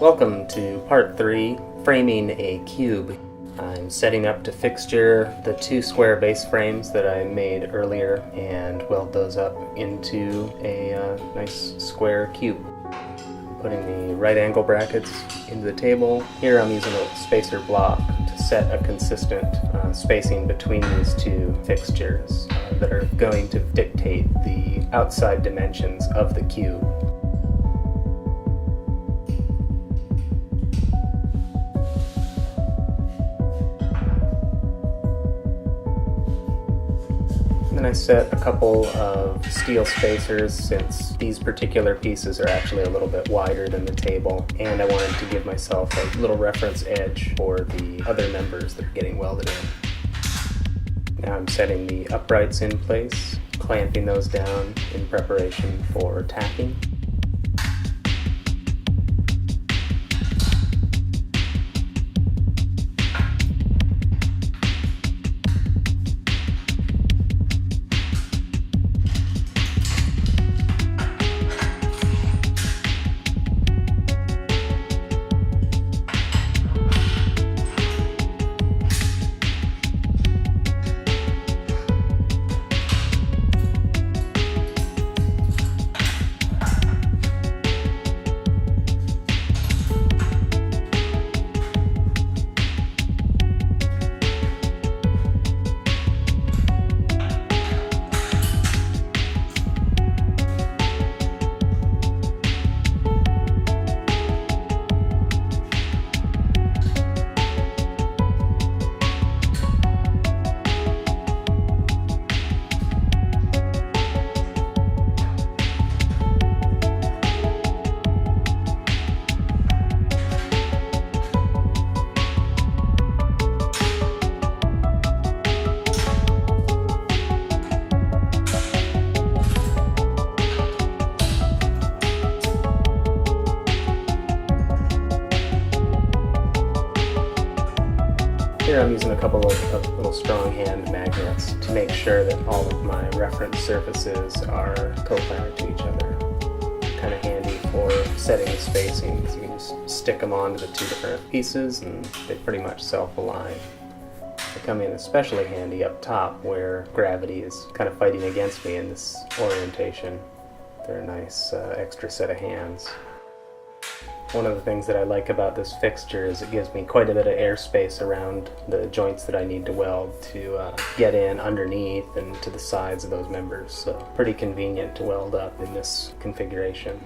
Welcome to part 3, framing a cube. I'm setting up to fixture the 2 square base frames that I made earlier and weld those up into a nice square cube. I'm putting the right angle brackets into the table. Here I'm using a spacer block to set a consistent spacing between these 2 fixtures that are going to dictate the outside dimensions of the cube. Then I set a couple of steel spacers since these particular pieces are actually a little bit wider than the table, and I wanted to give myself a little reference edge for the other members that are getting welded in. Now I'm setting the uprights in place, clamping those down in preparation for tacking. Here I'm using a couple of little strong hand magnets to make sure that all of my reference surfaces are coplanar to each other. Kind of handy for setting the spacing because you can just stick them onto the 2 different pieces and they pretty much self-align. They come in especially handy up top where gravity is kind of fighting against me in this orientation. They're a nice extra set of hands. One of the things that I like about this fixture is it gives me quite a bit of airspace around the joints that I need to weld to get in underneath and to the sides of those members. So pretty convenient to weld up in this configuration.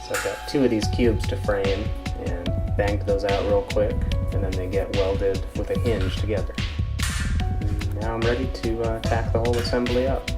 So I've got 2 of these cubes to frame and banged those out real quick, and then they get welded with a hinge together. Now I'm ready to tack the whole assembly up.